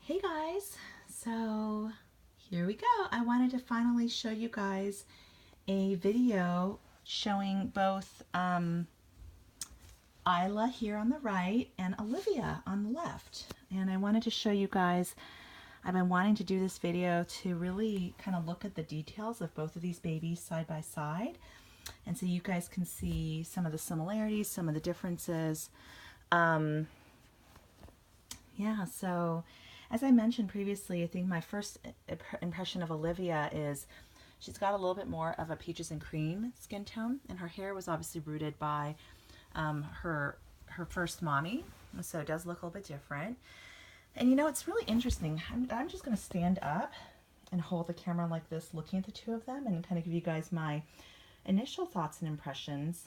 Hey guys, so here we go. I wanted to finally show you guys a video showing both Isla here on the right and Olivia on the left. And I wanted to show you guys, I've been wanting to do this video to really kind of look at the details of both of these babies side by side. And so you guys can see some of the similarities, some of the differences. Yeah, so as I mentioned previously, I think my first impression of Olivia is she's got a little bit more of a peaches and cream skin tone, and her hair was obviously rooted by her first mommy, so it does look a little bit different. And you know, it's really interesting. I'm just going to stand up and hold the camera like this, looking at the two of them, and kind of give you guys my initial thoughts and impressions.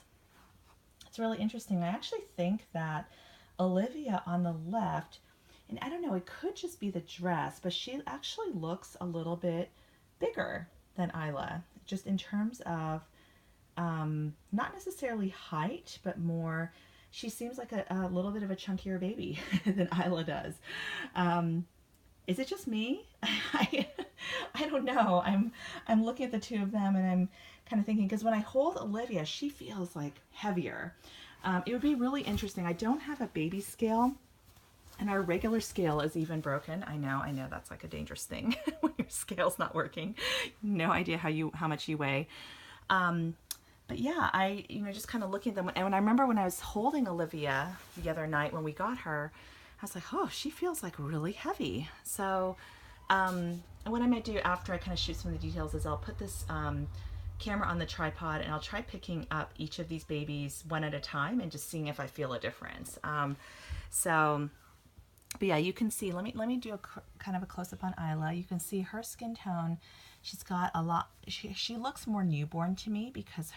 It's really interesting. I actually think that Olivia on the left, and I don't know, it could just be the dress, but she actually looks a little bit bigger than Isla, just in terms of not necessarily height, but more, she seems like a little bit of a chunkier baby than Isla does. Is it just me? I don't know. I'm looking at the two of them and I'm kind of thinking, because when I hold Olivia, she feels like heavier. It would be really interesting. I don't have a baby scale, and our regular scale is even broken. I know that's like a dangerous thing when your scale's not working. No idea how much you weigh. But yeah, just kind of looking at them. And when I remember when I was holding Olivia the other night when we got her, I was like, oh, she feels like really heavy. So what I might do after I kind of shoot some of the details is I'll put this camera on the tripod and I'll try picking up each of these babies one at a time and just seeing if I feel a difference. But yeah, you can see, let me do kind of a close-up on Isla. You can see her skin tone. She's got a lot, she looks more newborn to me because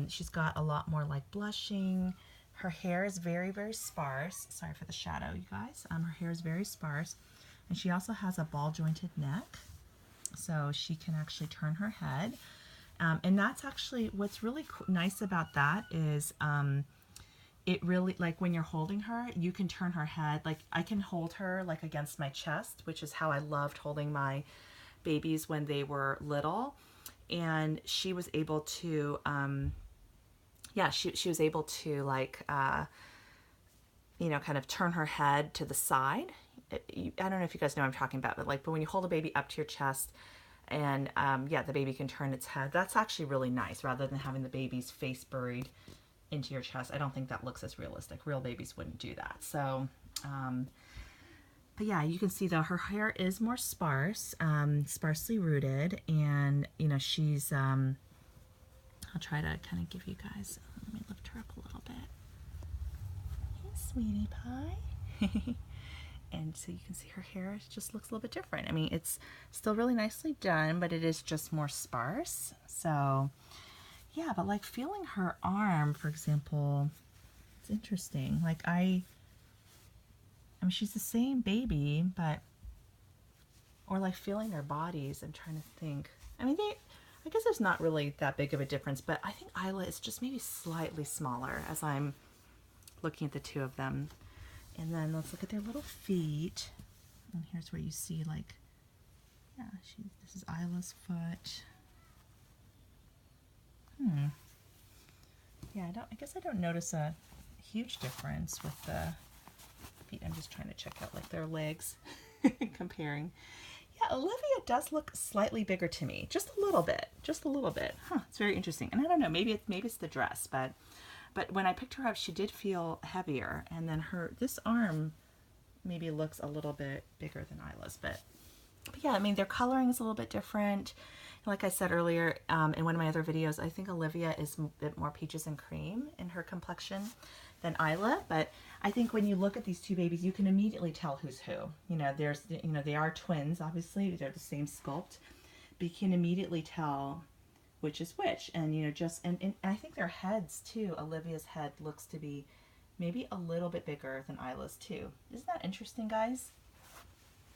she's got a lot more like blushing. Her hair is very, very sparse. Sorry for the shadow, you guys. Her hair is very sparse. And she also has a ball-jointed neck, so she can actually turn her head. And that's actually, what's really nice about that is it really, like when you're holding her, you can turn her head. Like I can hold her like against my chest, which is how I loved holding my babies when they were little. And she was able to, yeah, she was able to like, you know, kind of turn her head to the side. I don't know if you guys know what I'm talking about, but when you hold a baby up to your chest and yeah, the baby can turn its head. That's actually really nice rather than having the baby's face buried into your chest. I don't think that looks as realistic. Real babies wouldn't do that. So, but yeah, you can see though her hair is more sparse, sparsely rooted, and you know, she's, I'll try to kind of give you guys, let me lift her up a little bit. Hey, sweetie pie. And so you can see her hair just looks a little bit different. I mean, it's still really nicely done, but it is just more sparse. So yeah, but like feeling her arm, for example, it's interesting. Like I mean, she's the same baby, but, or like feeling their bodies, I'm trying to think. I mean, I guess there's not really that big of a difference, but I think Isla is just maybe slightly smaller as I'm looking at the two of them. And then let's look at their little feet. And here's where you see like, yeah, this is Isla's foot. Yeah, I guess I don't notice a huge difference with the feet. I'm just trying to check out like their legs, comparing. Yeah, Olivia does look slightly bigger to me, just a little bit. Huh? It's very interesting. And I don't know, maybe it's the dress, but when I picked her up, she did feel heavier, and then this arm maybe looks a little bit bigger than Isla's, but yeah, I mean, their coloring is a little bit different. Like I said earlier in one of my other videos, I think Olivia is a bit more peaches and cream in her complexion than Isla, but I think when you look at these two babies, you can immediately tell who's who. You know, they are twins, obviously, they're the same sculpt, but you can immediately tell which is which. And, you know, and I think their heads too, Olivia's head looks to be maybe a little bit bigger than Isla's too. Isn't that interesting, guys?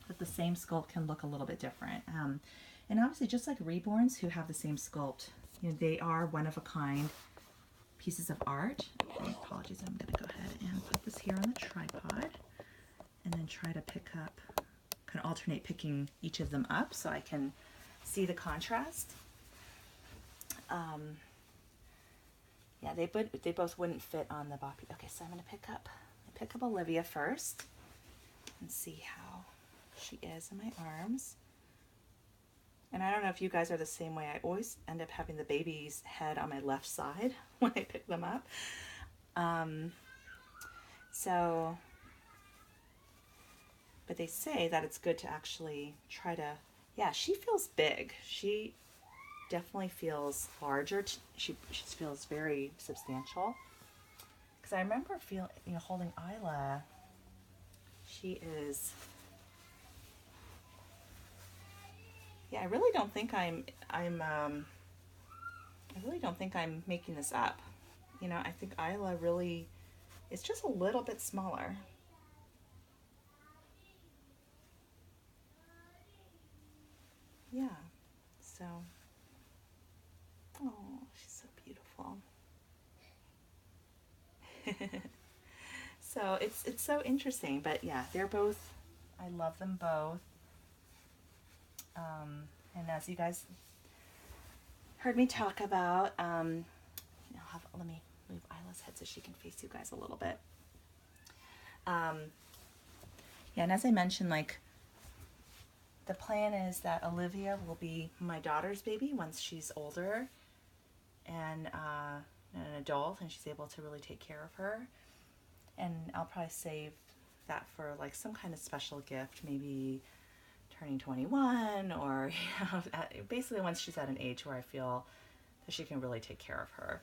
That the same sculpt can look a little bit different. And obviously, just like reborns who have the same sculpt, you know, they are one-of-a-kind pieces of art. Apologies, I'm going to go ahead and put this here on the tripod and then try to pick up, kind of alternate picking each of them up so I can see the contrast. Yeah, they both wouldn't fit on the boppy. Okay, so I'm going to pick up Olivia first and see how she is in my arms. And I don't know if you guys are the same way. I always end up having the baby's head on my left side when I pick them up. But they say that it's good to actually try to, yeah, she feels big. She definitely feels larger. She feels very substantial. Because I remember holding Isla. She is, yeah, I really don't think I'm making this up. I think Isla really is just a little bit smaller. Yeah, so, oh, she's so beautiful. So it's so interesting, but yeah, they're both, I love them both. And as you guys heard me talk about, let me move Isla's head so she can face you guys a little bit. Yeah, and as I mentioned, like, the plan is that Olivia will be my daughter's baby once she's older and an adult and she's able to really take care of her. And I'll probably save that for like some kind of special gift, maybe turning 21 or basically once she's at an age where I feel that she can really take care of her.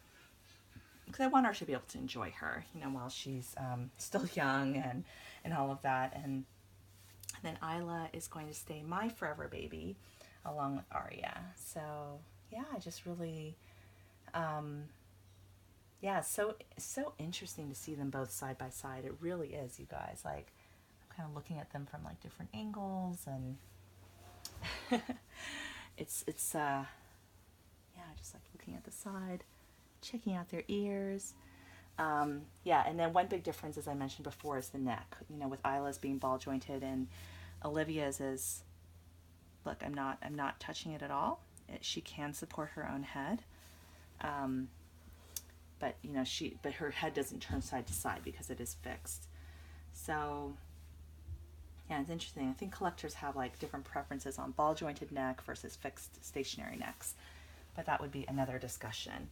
Because I want her to be able to enjoy her, while she's still young and all of that. And then Isla is going to stay my forever baby along with Aria. So yeah, I just really, yeah, so interesting to see them both side by side. It really is, you guys. Like, I'm kind of looking at them from like different angles, and it's yeah, just like looking at the side, checking out their ears. Yeah, and then one big difference, as I mentioned before, is the neck. With Isla's being ball jointed and Olivia's is, look, I'm not touching it at all. She can support her own head, but but her head doesn't turn side to side because it is fixed. So yeah, it's interesting. I think collectors have like different preferences on ball jointed neck versus fixed stationary necks, but that would be another discussion.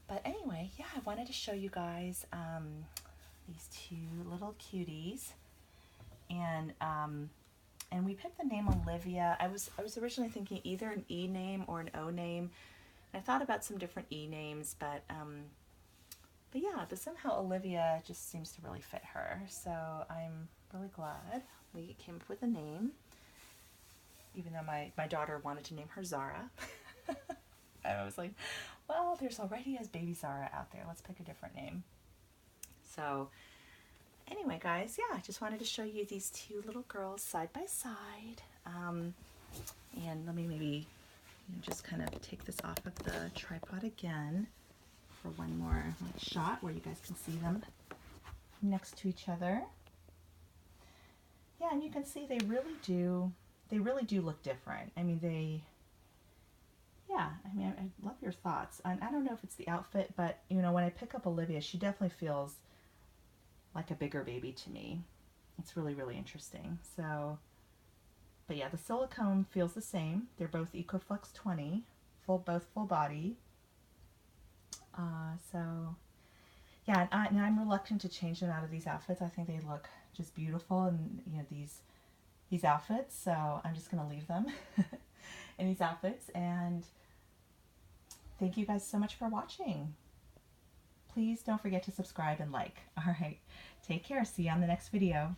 But anyway, yeah, I wanted to show you guys these two little cuties, and we picked the name Olivia. I was originally thinking either an E name or an O name. And I thought about some different E names, but somehow Olivia just seems to really fit her. So I'm really glad we came up with a name, even though my daughter wanted to name her Zara. I was like, well, there's already a baby Zara out there. Let's pick a different name. So anyway, guys, yeah, I just wanted to show you these two little girls side by side. And let me maybe just kind of take this off of the tripod again for one more shot where you guys can see them next to each other. Yeah, and you can see they really do look different. I mean, I love your thoughts. And I don't know if it's the outfit, but when I pick up Olivia, she definitely feels like a bigger baby to me. It's really, really interesting. So, but yeah, the silicone feels the same. They're both EcoFlex 20, both full body. So yeah, and I'm reluctant to change them out of these outfits. I think they look just beautiful in these outfits. So I'm just gonna leave them in these outfits. And thank you guys so much for watching. Please don't forget to subscribe and like. All right, take care. See you on the next video.